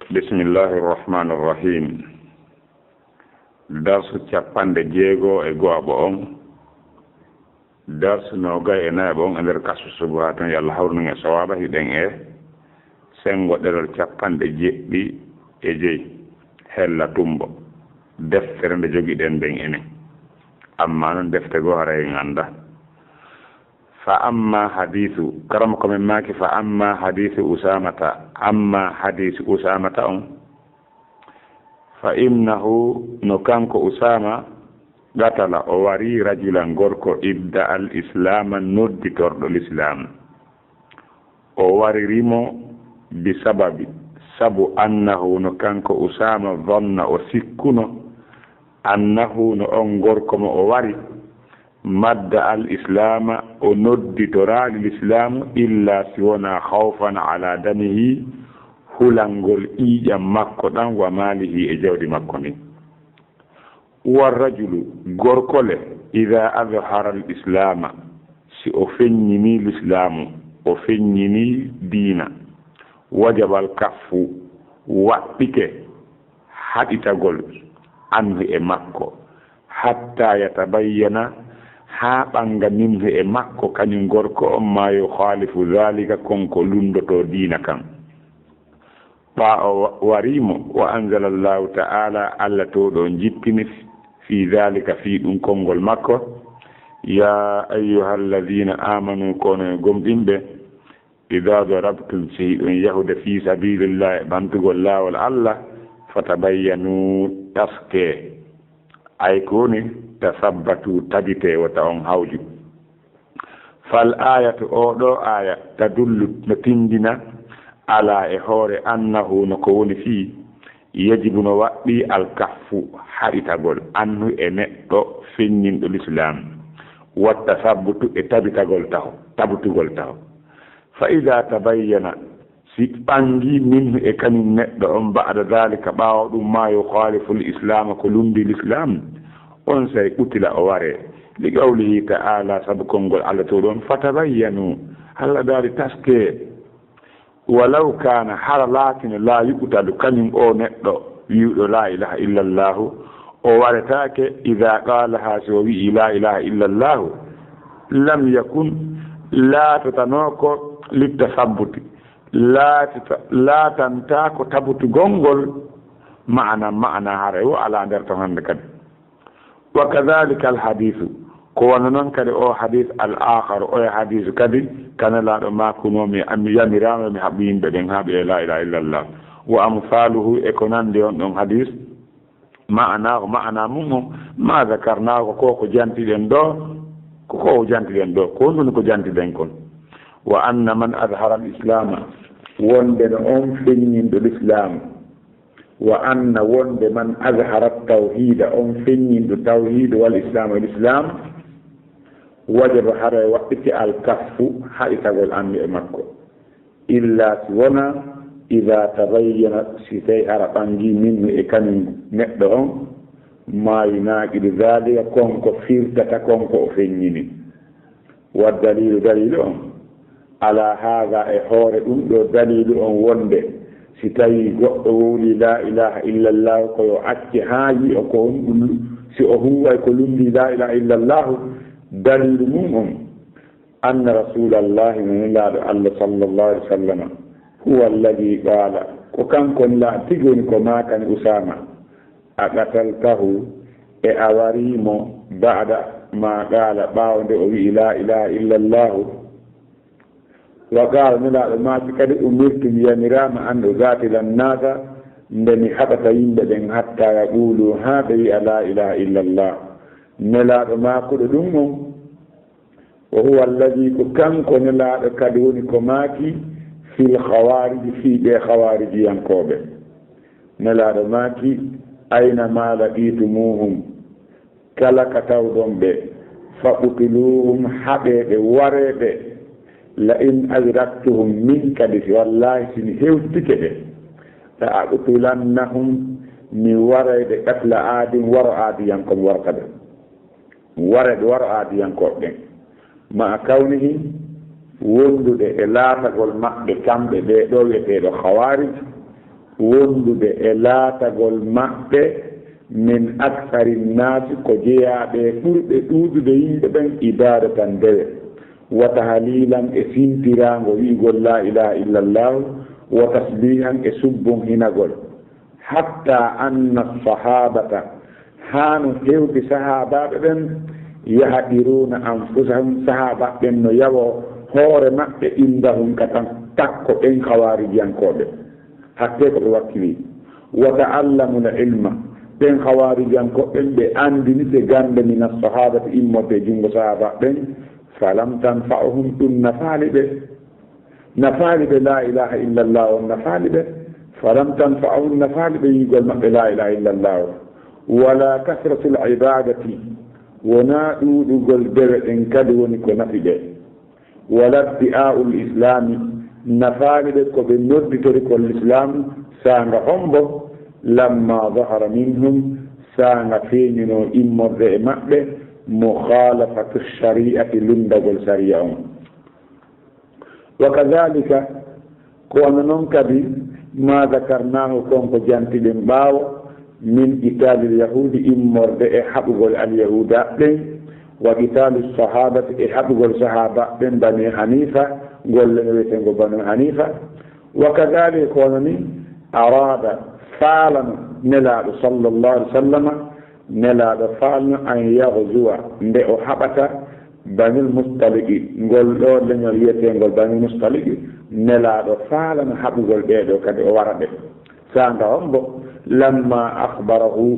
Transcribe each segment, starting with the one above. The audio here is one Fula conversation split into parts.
Bismillahi rahmani rahim. Darsu capande jeego e go'aɓo on. Darsu noga e nayaɓe on e nder kasu subhatan yalla hawrnuge sawaba hiɗen e sengo ɗerol capande jeɗɗi e jeyi hella tumbo deftere nde jogiɗen ɓen enen. Amma noon defte goo hara en anda. Fa amma hadithu karama komin maki fa amma hadithu usamata amma hadithu usamata on fa innahu no kanko usama gatala o wari rajulan gorko idda al islama nodditorɗo l'islam o waririmo bi sababi sabu annahu no kanko usama dhanna o sikkuno annahu no on gorko mo o wari madda al islama o nodditorali l'islamu illa si wona khawfan ala damihi hulangol ƴiƴam makko ɗan wa malihi e jawdi makko ni war rajulu gorkole ida adhara al islama si o feññini l'islamu o feññini diina wajabal kaffu waɗɗike haɗitagol anhu e makko hatta yatabayyana ha ɓanga minhu e makko kañum gorko on ma yukhalifu dhalika konko lundoto diina kan ɓa o warimo wa anzala allahu ta'ala allah to ɗo jippini fi dhalika fi ɗum konngol makko ya ayyuha alladhina amanu kono gomɗinɓe ida darabtum si ɗum yahude fi sabilillah e ɓantugol laawol allah fatabayyanu taske ay koni tasabbatu tabite wata on hawju fal ayatu oɗo aya tadullu no tindina ala e hoore annahu no ko woni fi yajibu no waɗɗi alkaffu haɗitagol annu e neɗɗo feññinɗo l'islam watta sabbutu e tabitagol taho tabutugol taho fa ida tabayyana si ɓangi minhu e kañum neɗɗo on ba'da dalika ɓaawo ɗum ma yukhalifu l'islam ko lundi l'islam on say ɓutila o ware li qawlihi ta'ala sabu konngol allah to ɗon fatabayyanu allah daari taske walaw kana hara laatino la yuɓutalu kañum o neɗɗo wiwɗo la ilaha illa llahu o waretake ida qalaha so wi'i la ilaha illa llahu lam yakun laatatanoko littasabbuti laatanta ko tabutugol ma'ana hara wo ala nder to hande kadi wa kadhalika al hadithu ko wona noon kadi o hadith al akhar o hadithu kadi kana laaɗo makunomi ami yamirama mi haɓɓi yimɓe ɓen haaɓe la ilaha illallah wa amsaluhu e ko nandi on ɗon hadith ma'ana mum ma zakarnahu ko jantiɗen ɗo ko jantiɗen ɗo ko ɗum ko jantiɗen kon wa anna man adhara al islama wonde no on feññinɗo l'islam wa anna wonde man azhara tawhida on feññinɗo tawhid wal islam wal islam wajaba hara waɗɗite al kaffu haɗitagol andu e makko illa si wona ida tabayyana si tawi hara ɓangi minhu e kañum neɗɗo on ma yunaqidu dhalika konko firtata konko o feññini wa dalilu on ala haga e hoore ɗum ɗo dalilu on wonde si tawi goɗɗo wowli la ilaha illallah koyo acce haaji o ko ɗum si o huway ko lundi la ilaha illallah dalilu mum on anna rasulallahi nulaɗo allah sallllahu alih wa sallam huwa alladi qala ko kankon la tigoni ko makani usama a qataltahu e a warimo ba'da ma qala ɓawnde o wi'i la ilaha illallah wa qala nulaɗo maati kadi umirtu mi yamirama an ugatila nnasa nde mi haɓata yimɓe ɓen hatta yaqulu ha ɓe wi'a la ilaha illallah nelaɗo makuɗo ɗum on wa huwa alladi ko kanko nelaɗo kadi woni ko maaki fil khawariji fi ɓe khawarijiyankoɓe nelaɗo maaki ayna ma laqitumuhum kala ka tawɗon ɓe faqutuluhum haɓeɓe wareɓe la in adraktuhum min kadi wallahi sini hewtike ɓe la aqtulannahum mi warayde qatla aadin waro aadiyankoɓe warta ɓe wareɓe waro aadiyankoɓe ɓen ma kawnihi wondude e laatagol maɓɓe kamɓe ɓe ɗo wiyeteeɗo hawarij wondude e laatagol maɓɓe min aksari nnasi ko jeyaɓe ɓurɓe ɗuudude yimɓe ɓen ibadatan ndewe wa tahlilan e sintirago wiigol la ilaha illa llah wa tasbihan e subbum hinagol hatta anna sahabata hano hewti sahabaɓe ɓen yahadiruna anfusahum sahabaɓe ɓen no yawo hoore maɓɓe indahum ka tan takko ɓen hawarijiyankoɓe hakke ko ɓe wakkili wa ta'allamuna ilma ɓen hawarijiyankoɓen ɓe andini ɓe gande min assahabati immode jungo sahaba ɓen falam tanfa'uhum ɗum nafaali ɓe la ilaha illa llah on nafaali ɓe falam tanfa'uhum nafaali ɓe yigol maɓɓe la ilaha illa llah wala kasratul ibadati wona ɗuɗugol dewe ɗen kadi woni ko nafi ɓe wala di'a'ul islami nafaali ɓe ko ɓe nodditori ko l'islam sanga hombo lamma dahara minhum sanga feeñino immorde e maɓɓe mukhalafatu shari'ati lundagol sharia on wa kadhalika kono noon kadi ma dakarnahu konko jantiɗen ɓaawo min qitalil yahudi immorde e haɓugol alyahuda ɓen wa qitalu sahabati e haɓugol sahaba ɓen bani hanifa golle no wiyetego bani hanifa wa kadhalika kono ni arada faalano nelaaɗo sallllahu alih w sallama nelaaɗo faalno an yahzuwa nde o haɓata banil mustaliki ngol ɗo leñol wiyetengol banil mustaliki nelaaɗo faalano haɓugol ɓeeɗo kadi o wara ɓe sanga hombo lamma akhbarahu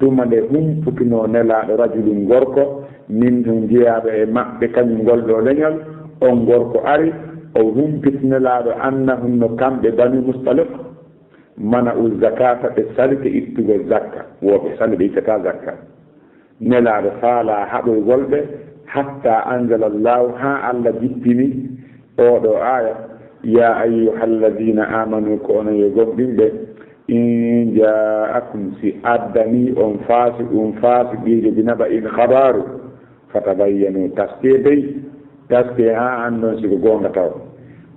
tuma nde humputino nelaaɗo rajulum gorko min ɗum jeyaɓe e maɓɓe kañum ngol ɗo leñol on gorko ari o humpiti nelaaɗo annahum no kamɓe banil mustalik mana u zakata ɓe salite ittugol zakka woɓe sali ɓe ittata zakka nelaaɗo faala haɓoygol ɓe hatta anzala llahu ha allah jippini oɗo aya ya ayyuha alladina amanu ko onon yo gomɗinɓe in ja'akum si addani on fasiqijo binaba in habaru fatabayyanu taske ha andon siko gonga taw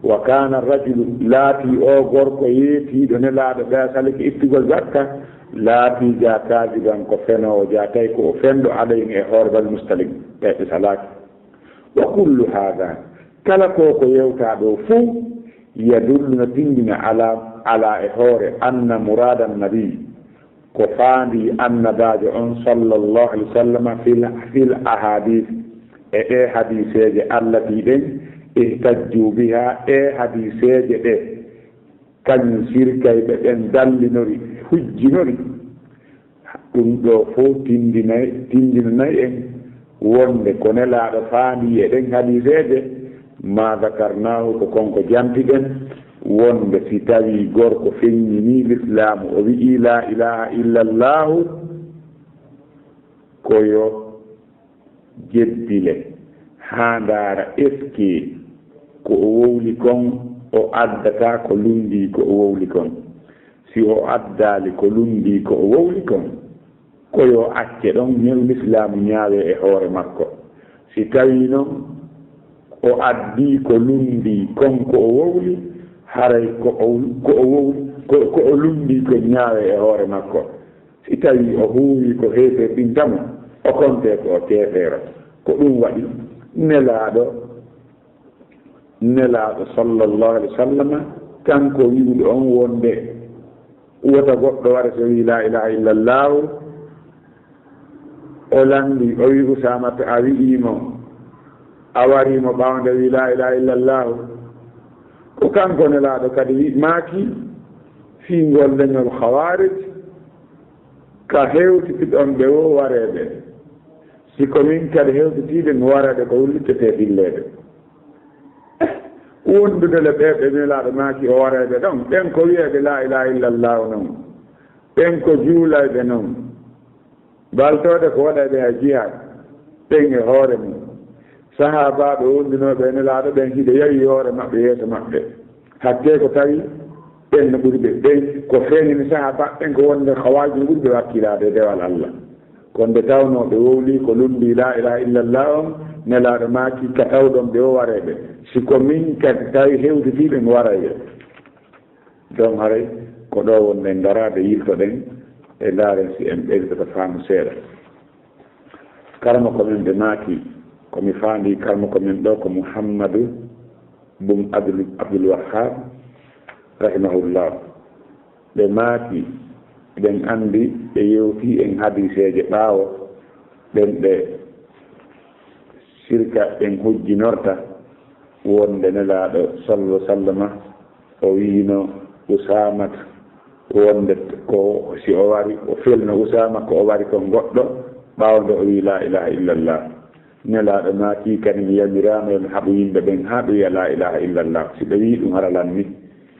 wa kana rajulu laati o gorko yeetiiɗo nelaaɗo ɓe salike ittugol zakka laati jakaadigan ko fenowo jatay ko o fenɗo alayhim e hoore bal mustalik ɓeɓe salaki wa kullu hada kala ko yewta ɗo fuu yadullu no tindina ala e hoore anna murada nabi ko faandi annabajo on sallllahu alih w sallam fil ahadis e ɗe hadiseje allati ɗen ihtajju biha e hadiseje ɗe kañum sirkayɓe ɓen dallinori hujjinori ɗum ɗo fof tindinanayi en wonde ko nelaaɗo faandi e ɗen hadiseje ma dakarnahu ko konko jantiɗen wonde si tawi gorko feññini l'islamu o wi'i la ilaha illa llahu koyo jeddile ha ndaara eski ko o wowli kon o addata ko lundi ko o wowli kon si o addali ko lundi ko o wowli kon koyo acce ɗon ñew l'islamu ñaawe e hoore makko si tawi noon o addi ko lundi kon ko o wowli haray ko o lundi ko ñaawe e hoore makko si tawi o huuwi ko heefe ɓintamo o konte ko o teefeero ko ɗum waɗi nelaaɗo sallllahu alih w sallama kanko wiwɗo on wonde wota goɗɗo wara so wi la ilaha illa llahu o landi o wi usamata a wi'imo a warimo ɓawnde wi la ilaha illa llahu ko kanko nelaaɗo kadi wi maaki fiingol leñol hawarij ka hewtitiɗon ɓe wo wareɓe siko min kadi hewtitiɗe mi wareɓe ko wullitete filleɓe wondudele ɓeɓe nelaaɗo maaki o wareɓe ɗon ɓen ko wiyeɓe la ilaha illa llahu noon ɓen ko juulayɓe noon baltode ko waɗaɓe ha jihad ɓen e hoore mum sahabaɓe wondinoɓe nelaaɗo ɓen hiɗe yawi hoore maɓɓe yeeso maɓɓe hakke ko tawi ɓen no ɓuri ɓe ɓen ko feeñini sahaba ɓen ko wonde hawaji ɓuri ɓe wakkilade e dewal allah kono nde tawnoɓe wowli ko lundi la ilaha illa llah on nelaaɗo maaki ka tawɗon ɓe o wareɓe siko min kadi tawi hewtitiɓe mi warayɓe donc haray ko ɗo wonde darade yiltoɗen e laaren si en ɓeydata faamu seeɗa karma komin ɓe maaki komi faandi karma komin ɗo ko Mouhammadou bum Abdoul Wahhab rahimahullah ɓe maaki ɓen anndi ɓe yewti en hadiseeje ɓaawo ɓen ɓe sirka ɓen hujjinorta wonde nelaaɗo sallallahu sallama o wiino Usamat wonde ko si o wari o felno Usama ko o wari ko goɗɗo ɓaawde o wi la ilaha illallah nelaaɗo maaki kadi mi yamirama yomi haɓu yimɓe ɓen haa ɓe wiya la ilaha illallah si ɓe wi ɗum haralan ni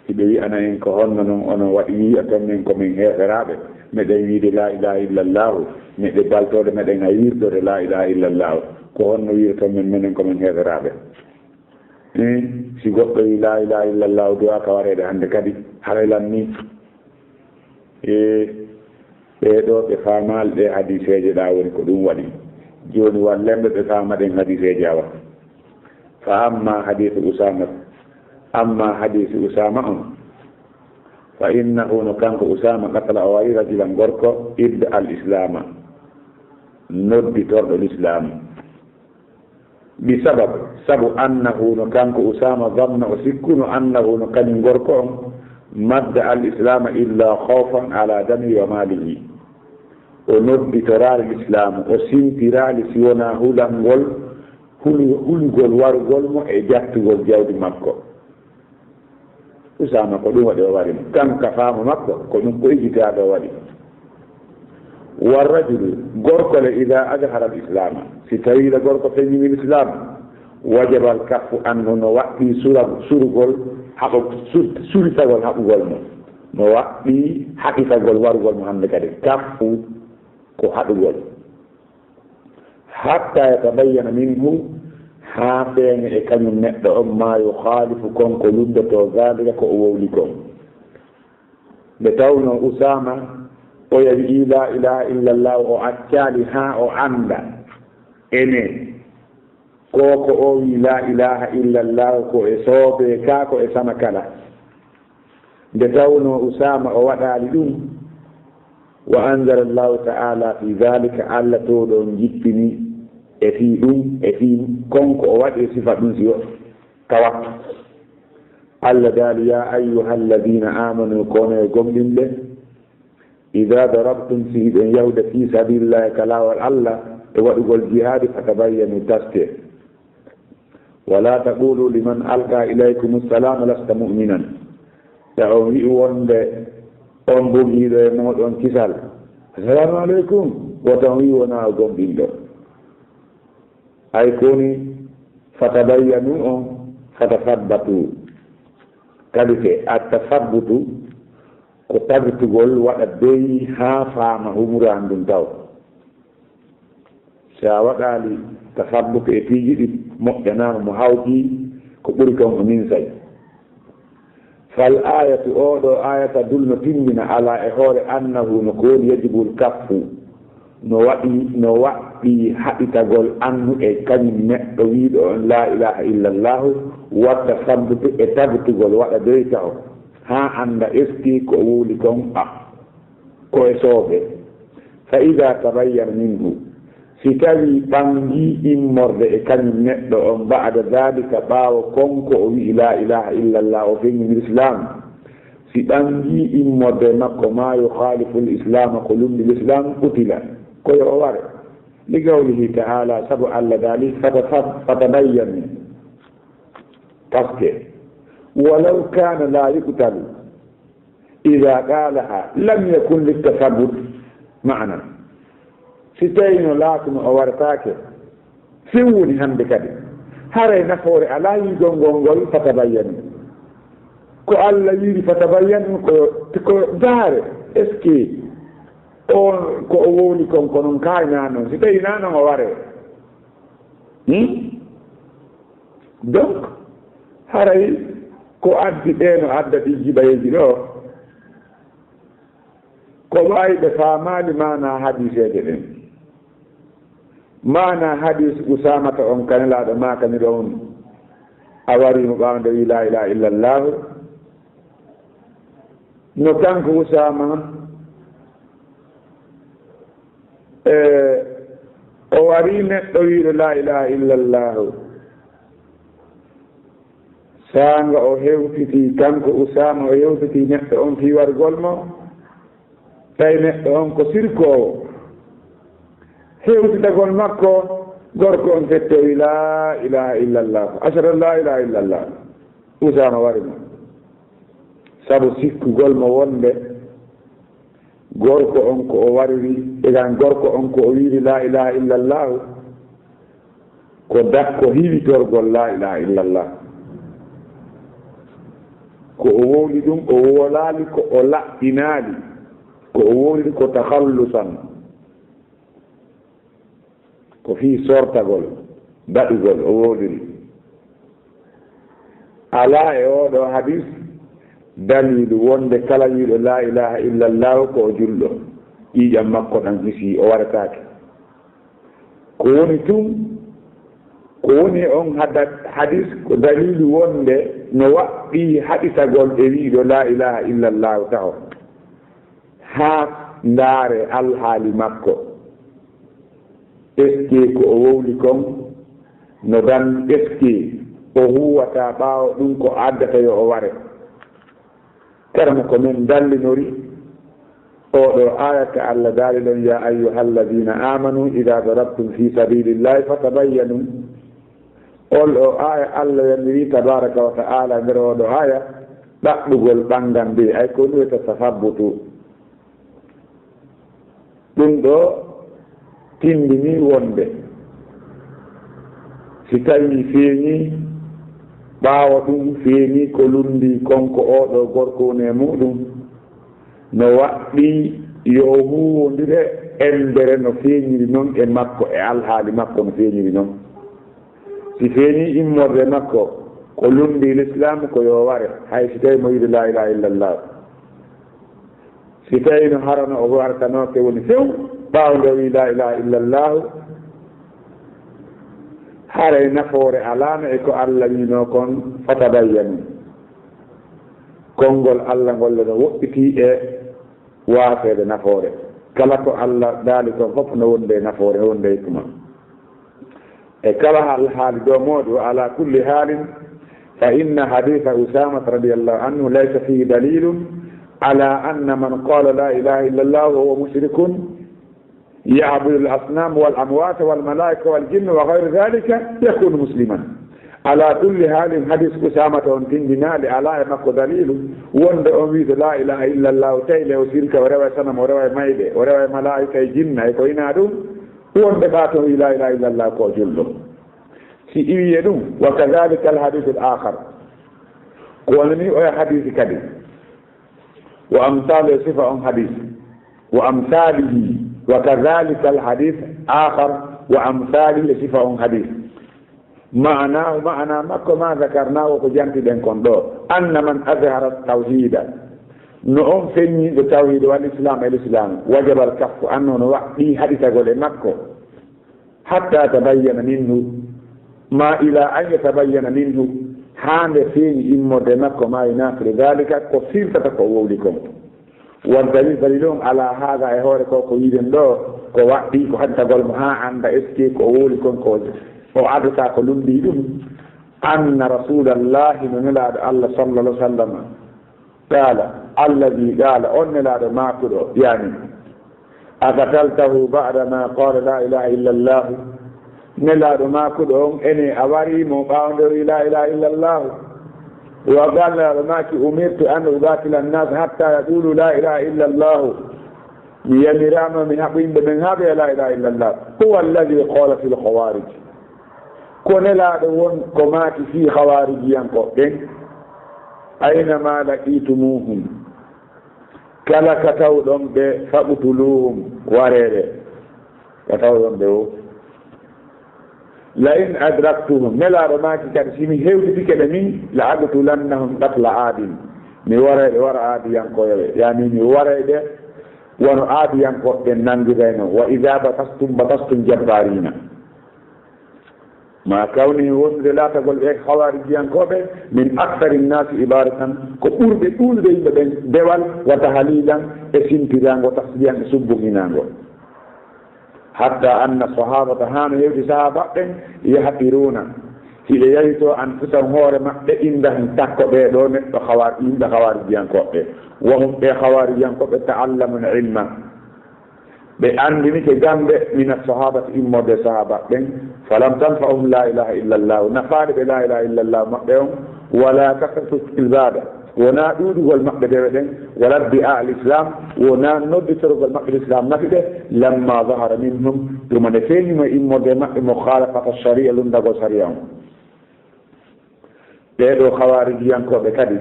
si ɓe wi ana en ko honno noon onon waɗi wiya toon men komin heeferaaɓe meɗen wiide la ilaha illallahu meɗe baltode meɗen a wirdode la ilaha illallahu ko honno wiide toon men minen komin heeferaaɓe si goɗɗo wi la ilaha illallahu duwa ka wareede hannde kadi haralan ni ɓeeɗo ɓe faamaali ɗe hadiseeje ɗa woni ko ɗum waɗi jooni wallemɓe ɓe faamaɗen hadiseeje awa fa amma hadise usama on fa innahu no kanko usama qatala o wari rajulan gorko idda al islama nodditorɗo l'islam bi sabu annahu no kanko usama damna o sikkuno annahu no kañum gorko on madda al islama illa khawfan ala dami wa malihi o nodditoraali l'islam o simtiraali si wona hulangol hulgol warugol mo e jattugol jawdi makko Usama ko ɗum waɗi o wari kanka faama makko ko ɗum ko ijitaaɗo waɗi warrajulu gorko le ida adhara al islama si tawiila gorko feññini l'islam wajaba al kaffu anhu no waɗɗi surugol suritagol haɓugol mo no waɗɗi haƙitagol warugol mo hannde kadi kaffu ko haɗugol hatta yatabayyana minhu haa feeŋe e kañum neɗɗo on ma yukhalifu konko lundoto zalika ko o wowli kon nde tawno Usama o yawi la ilaha illallah o accaali haa o annda ene koko o wi la ilaha illallah ko e soobe ka ko e sama kala nde tawno Usama o waɗaali ɗum wa anzala allahu ta'ala fi dhalika alla to ɗon jippini e fi ɗum e fi konko o waɗi sifa ɗum si tawat allah daali ya ayyuha alladina amanu kono e gomɗinɓe ida darabtum si hiɗen yahde fi sabilillahi ka laawol allah e waɗugol jihadi fatabayyanu taske wala taqulu liman alqa ilaykum assalama lasta mu'minan ta on wi'i wonde on bogiiɗo e moɗon kisal assalamu aleykum woton wi wona gomɗinɗo ay koni fatabayyanu on fatasabbatu kadi ke attasabbutu ko tabitugol waɗa doyi haa faama humran ɗum taw so a waɗaali tasabbutu e piiji ɗi moƴƴanaama mo hawti ko ɓuri kon o ninsay fal ayatu oɗo ayata dulno timmina ala e hoore annahu no ko woni yajibul kaffu no waɗɗi haɗitagol annu e kañum neɗɗo wiiɗo on la ilaha illallahu watta sabbutu e tabitugol waɗa doyta o haa annda eski ko wuuli kon ko e sooɓe fa ida tabayyana minhu si tawi ɓangi immorde e kañum neɗɗo on ba'da dalika ɓaawo konko o wi'i la ilaha illallah o feŋñini l'islam si ɓangi immorde makko ma yukhalifu l'islama ko lumdi l'islam qutila koyo o ware li gawlihi ta'ala sabu allah daali fatabayyan par ce que walaw kana la yuqtalu ida qalaha lam yakun littasabbut ma'na si tawino laatuno o wartaake fewwoni hannde kadi haray nafoore alaa yiigol ngol fatabayyanu ko allah wiiri fatabayyanu ko daare est ce que on ko o wowli kon ko noon kaayna noon si tawi na noon o waree donc haray ko addi ɓeeno adda ɗi jiɓayeji ɗo ko waawi ɓe faamaali maana hadiseeje ɗen mana hadis usamata on kanelaaɗo makani ɗon a warimo ɓawnde wi la ilaha illallah no kanko Usama o wari neɗɗo wiiɗo la ilaha illallahu saanga o hewtiti kanko Usama o hewtiti neɗɗo on fi wargol mo tawi neɗɗo on ko sirkowo hewtitagol makko gorko on fettowi la ilaha illallah ashhadu an la ilaha illallah Usama wari mo sabu sikkugol mo wonde gorko on ko o wariri egan gorko on ko o wiiri la ilaha illallah ko dakko hiwitorgol la ilaha illallah ko o wowli ɗum o wolaali ko o laɓɓinaali ko o wowli ko takhallusan ko fii sortagol daɗugol o wowliri alaa e oɗo hadis dalilu wonde kala wiiɗo la ilaha illallah ko o julɗo ƴiiƴam makko ɗan hisi o warataake ko woni tun ko woni on hadis ko dalilu wonde no waɗɗi haɗitagol e wiiɗo la ilaha illallahu taw haa ndaare alhaali makko eske ko o wowli kon no dan eske o huwata ɓaawo ɗum ko addata yo o ware karmo ko min dallinori oɗo ayata Allah daali ɗon ya ayyuha alladina amanu ida darabtum fi sabilillahi fatabayyanu ol o aya Allah yandiri tabaraka wa ta'ala nder oɗo aya ɗaɓɓugol ɓangal mbi ay ko ɗuweta tasabbutu ɗum ɗo tindini wonde si tawi feeñi ɓaawo ɗum feeñi ko lundi konko oɗo gorko woni e muɗum no waɗɗi yo huwondire endere no feeñiri noon e makko e alhaali makko no feeñiri noon si feeñi immorde makko ko lundi l'islam ko yo ware hay si tawi mo yiɗi la ilaha illallah si tawi no harano o wartanoke woni few ɓaawo nde wi la ilaha illallah haray nafoore alaano e ko Allah wiino kon fatabayyanu konngol Allah ngolle no woɗɗiti e waafeede nafoore kala ko Allah daali kon fof no wonde nafoore wonde hikma e kala hal haali ɗo mooɗo ala kulli haalin fa inna haditha usamata radiallahu anhu laysa fihi dalilun ala anna man qala la ilaha illa allah huwa mushrikun يعبد الأصنام والأموات والملائكة والجن وغير ذلك يكون مسلما على كل حال حديث أسامة وانتنجنا لعلى مكو دليل وند أميد لا إله إلا الله تيلي وسيرك وروي سنم وروي ميدي وروي ملائكة جن يكوين دون وند باتوا لا إله إلا الله كو جلو سيئيدون وكذلك الحديث الآخر قولني أي حديث كذب وأمثال صفة حديث وأمثاله وكذلك الحديث آخر وأمثاله صفة حديث معناه معنى ما ذكرناه وجنت بينكم أن من أظهر التوحيد نؤم فني التوحيد والإسلام وجب الكف أنه نوحي حديث قول مكة حتى تبين منه ما إلى أن يتبين منه حان فيه إمود مكة ما ينافر ذلك كثير تتقووا لكم والدليل دليلهم على هذا يهور كوكو يدن دو كو وقتي كو حتى قول مها عند اسكي كو أولكم كو وعدتا قلون ديدهم أن رسول الله من الله صلى الله عليه وسلم قال الذي قال أن لا ما كدو يعني أقتلته بعد ما قال لا إله إلا الله نلا ما كدو إني أوري مقاوم لا إله إلا الله وقال لما أمرت أن أقاتل الناس حتى يقولوا لا إله إلا الله يمرام من حقهم من هذا لا إله إلا الله هو الذي قال في الخوارج كون لا دون كمات في خوارجيا قوتين أينما لقيتموهم كلا كتولهم فاقتلوهم وريره كتولهم به لئن أدركتهم ملا رماك كرسيمي هيو تفك لمن لأقتلنهم قتل عاد مي ورا عاد ينقو يعني مي ورا ده ونو عاد ينقو نانغي بينه وإذا بطستم جبارين ma kawni wonde laatagol ɓe hawarijiyankoɓe min akthari nnasi ibaratan ko ɓurɓe ɗulde yimɓe ɓen dewal wa tahlilan e simpirango tasbiyan e subbuhinago hatta anna sahabata hano hewti sahaba ɓen yahqiruna hiɓe yayito anfusahum hoore maɓɓe indahen takko ɓeɗo neɗɗo yimɓe hawarijiyankoɓe wahum ɓe hawarijiyankoɓe ta'allamuna ilma ɓe andini ke gamɓe min assahabati immorde sahaba ɓen falam tanfa'uhum la ilaha illa llah nafaade ɓe la ilaha illa llah maɓɓe on wala kasratu ibada wona ɗuuɗugol maɓɓe dewe ɗen wala bi'a al islam wona nodditorogol maɓɓe l'islam nafi ɓe lamma zahara minhum ɗumane feeñimo immorde maɓɓe mukhalafata sharia lundago sharia on ɓeɗo hawarijiyankoɓe kadi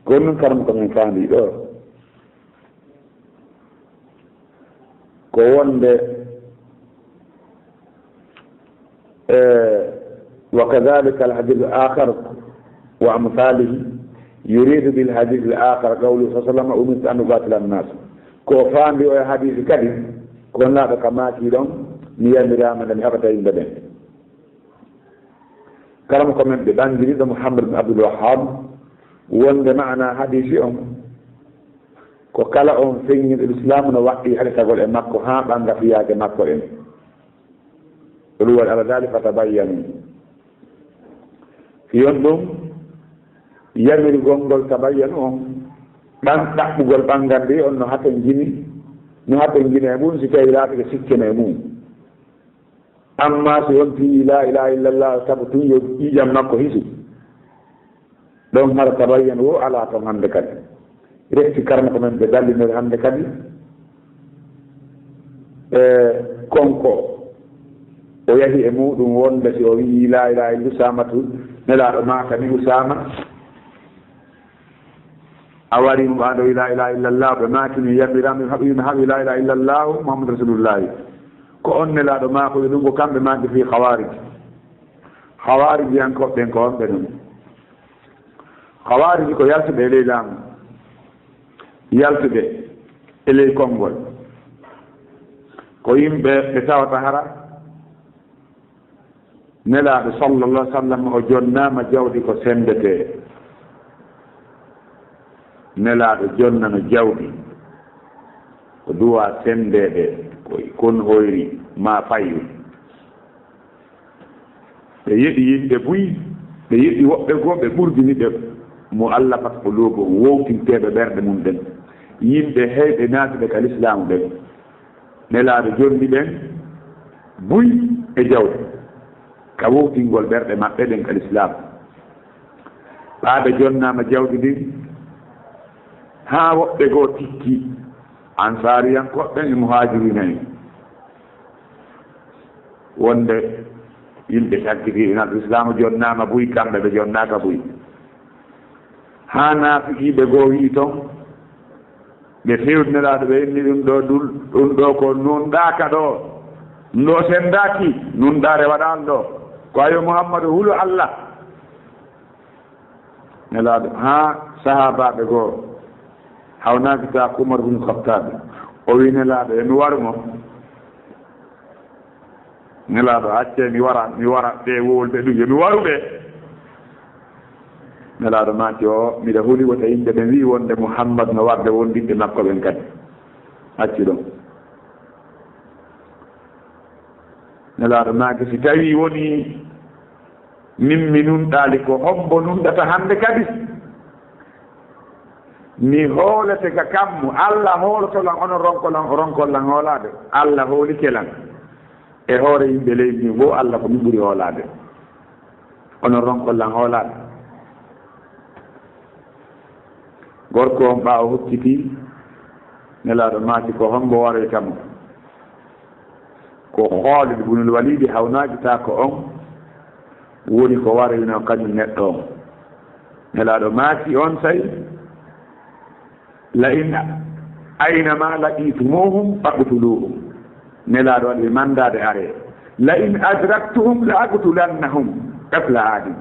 gonɗum karam komin faandi ɗo ko wonde وكذلك الحديث الآخر وأمثاله يريد بالحديث الآخر قوله صلى الله عليه وسلم أمرت أن أقاتل الناس ko faandi o hadisi kadi ko laaɓa ka maaki ɗon mi yamirama nde mi heɓata yimɓe ɓen kala ko men ɓe ɓangiriɗo Mouhammad bin Abdoul Wahhab wonde maana hadisi on ko kala on feŋñiɗo l'islam no waɗɗi haɗitagol e makko ha ɓanga fiyaade makko en ɗum waɗi ala dali fatabayyanu fiyon ɗum yamirgol ngol tabayyanu on ɗan ɗaɓɓugol ɓangal ndi on no haten jini e mum si tawi laatake sikkene e mum amma so yonti la ilaha illallah sabu tun yo ƴiƴam makko hisi ɗon hara tabayyanu o ala toon hannde kadi refti karma ko men ɓe dallinori hannde kadi konko o yahi e muɗum wonde si o wii la ilaha illa usamatu nelaɗo maka ni usama a wari mo ɓaɗo wi la ilaha illallah ɓe makini yamirami haɓimi haɓi la ilaha illallah mouhamadou rasulullahi ko on nelaɗo mako ɓe ɗum ko kamɓe maki fi hawariji yankoɓɓen ko on ɓe ɗum hawariji ko yaltuɓe e ley laamu yaltuɓe e ley konngol ko yimɓe ɓe tawata hara nelaaɗo sallallah sallam o jonnaama jawdi ko sendete nelaaɗo jonnano jawdi ko duwa sendeede kon hoyri ma fayu ɓe yiɗi yimɓe buy ɓe yiɗi woɓɓe goo ɓe ɓurdiniɓe mo Allah pat ko loogo wowtinteɓe ɓerɗe mum ɗen yimɓe heyɓe naatiɓe ka l'islamu ɓen nelaaɗo jonni ɓen buy e jawdi ka wowtingol ɓerɗe maɓɓe ɗen ka l'islam ɓaaɓe jonnaama jawdi ndin haa woɓɓe goo tikki ansariyankoɓɓen e muhajirina en wonde yimɓe taggitiɓe nan l'islamu jonnaama buy kamɓe ɓe jonnaaka buy haa naafiqiiɓe goo wii toon ɓe fewdinelaaɗo ɓe inni ɗum ɗo ko nunɗaaka ɗo ɗo senndaaki nunɗaare waɗaal ɗo ko ayo Muhammadu hulu Allah nelaaɗo haa sahaabaɓe goo hawnaaki taa Umar bin Khattab o wi nelaaɗo emi warumo nelaaɗo accee mi wara ɓe wowolɓe ɗum yomi waruɓe nelaaɗo maaki o miɗa huli wota yimɓe ɓe wi wonde Muhammad no warde wondiɓɓe makko ɓen kadi acci ɗon nelaaɗo maaki si tawi woni min mi nunɗaali ko hombo nunɗata hannde kadi mi hoolete ka kammu Allah hoolotolan onon ronkollan hoolaade Allah hoolikelan e hoore yimɓe leydi ni fof Allah ko min ɓuri hoolaade onon ronkollan hoolaade gorko on ɓaawo hoccitii nelaaɗo maaki ko hombo waroytamo ko Khalid ibn al-Walid hawnaajitaa ko on woni ko waroyno kañum neɗɗo on nelaaɗo maaki on tawi la in aynama laqitumuhum faqtuluhum nelaaɗo waɗi mandaade are la in adraktuhum la aqtulannahum qatla aadi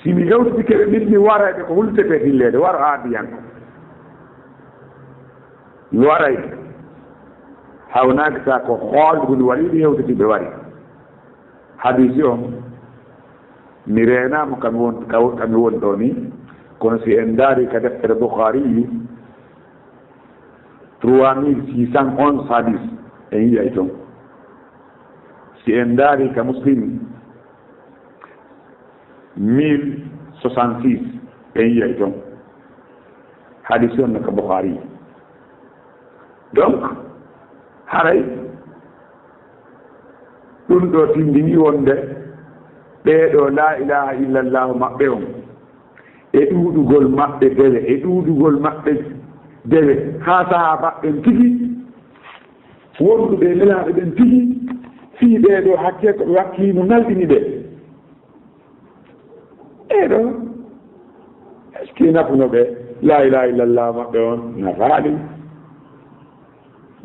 si mi yewtitike ɓe min mi warayɓe ko hultete hilleede waro aadiyanko mi warayɓe hawnaaki taa ko Khalid ibn Walid hewtiti ɓe wari hadisi on mi reenama kami woni ɗo ni kono si en daari ka deftere Bukhari 3611 hadis en yiyay toon si en daari ka Muslim 1066 en yiyay toon hadis on ka Bukhari donc haray ɗum ɗo tindini wonde ɓeeɗo la ilaha illallah maɓɓe on e ɗuuɗugol maɓɓe dewe e ɗuuɗugol maɓɓe dewe haa sahaa maɓɓen tigi wonduɓe nelaaɓe ɓen tigi fii ɓeeɗo hakke ko ɓe wakkilino nalɗini ɓe ɓeeɗo est ce que nafuno ɓe la ilaha illallah maɓɓe on nafaaɗi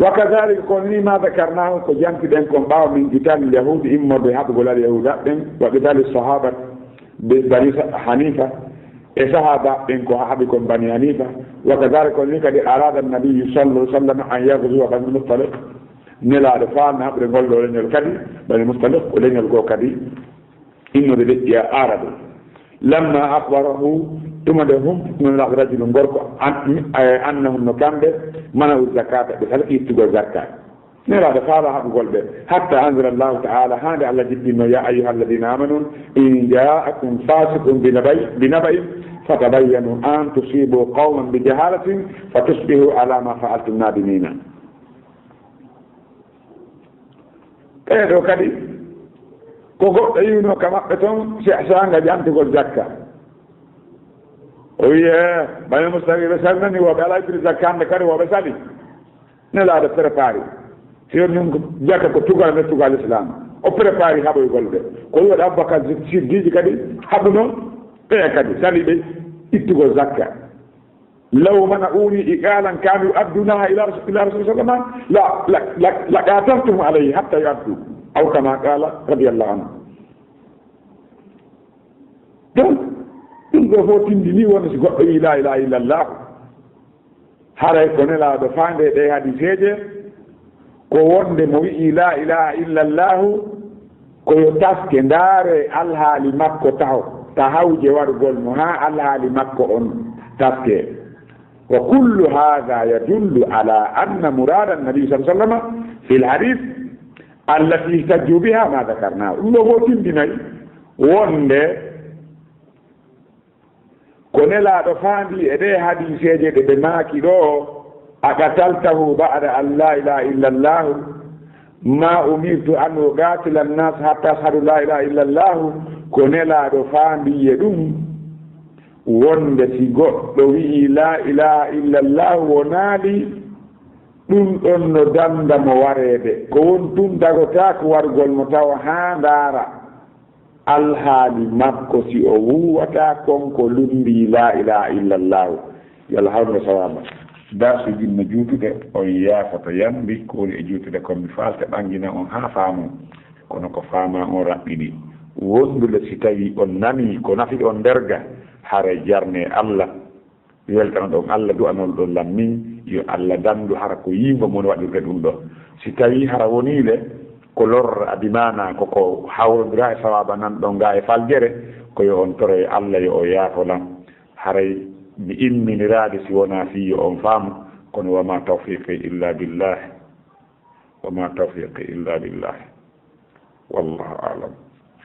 وكذلك كوني ما ذكرناه كجانك بينكم باو من قتال اليهود إما بحبغل اليهود وقتال الصحابة بني حنيفة صحابة بينكم حبكم بني حنيفة وكذلك كوني قد أراد النبي صلى الله عليه وسلم أن يغزو بني المصطلق نلا رفان نقل نقول له لن الكدي بني المصطلق ولن يلقوا كدي إنه بدأ أراد لما أخبره ثم لهم من رجل غوركو أنهم نكامل منعوا الزكاة بخلق يتقوا الزكاة نرى دفعها قلبه حتى أنزل الله تعالى هذا على جدنا يا أيها الذين آمنوا إن جاءكم فاسق بنبأ فتبينوا أن تصيبوا قوما بجهالة فتصبحوا على ما فعلتم نادمين كذي كوكو أيونو كما قتم سيحسان جانتقوا الزكاة oye bayo mustawi be salmani wo bala tri zakam kare wo be sali ne la de prepari si on jaka ko tugal ne tugal islam o prepari habo golde ko yo abaka ci diji kadi habo non be kadi sali be ittugo zakka law mana'uni iqalan kanu abdunaha ila rasulillah sallallahu alaihi wasallam la qataltum alayhi hatta yabdu aw kama qala radiyallahu anhu donc ɗum ɗo fof tindini wonno si goɗɗo wi la ilaha illallah haray ko nelaaɗo faande ɗe hadiseeje ko wonde mo wi'i la ilaha illallahu koyo taske ndaare alhaali makko tahawje wargol mo haa alhaali makko on taske wa kullu hada yadullu ala anna murada annabi sa sallam fi lhadis allati ihtajju biha ma dakarna ɗum ɗo fof tindinayi wonde ko nelaaɗo faandi e ɗe hadiseeje ɗe ɓe maaki ɗo aqataltahu ba'da an la ilaha illa llahu ma umirtu an uqatila annas hatta ashhadu la ilaha illa llahu ko nelaaɗo faandi e ɗum wonde si goɗɗo wi'i la ilaha illa llahu wonaali ɗum ɗon no danda mo wareede ko won ɗum dagotaako wargol mo tawa haa ndaara alhaali makko si o wuwata konko lumbi la ilaha illallahu yalla hawno sawaba darsu jinno juutude on yaafata yambi ko woni e juutude kono mi faalte ɓangina on haa faamu kono ko faama on raɓɓiɗi wondude si tawi on nani ko nafi on nderga hara jarne Allah weltana ɗon Allah du'anol ɗon lammin yo Allah dandu hara ko yingo mon waɗirde ɗum ɗo si tawi hara woniile ko lor abimana koko hawrodira e sawaba nan ɗon ga e faljere koyo on toro e Allah yo o yaafolan haray mi imminiraade si wona fi yo on faamu kono wama tawfiqi illa billah wallahu a'lam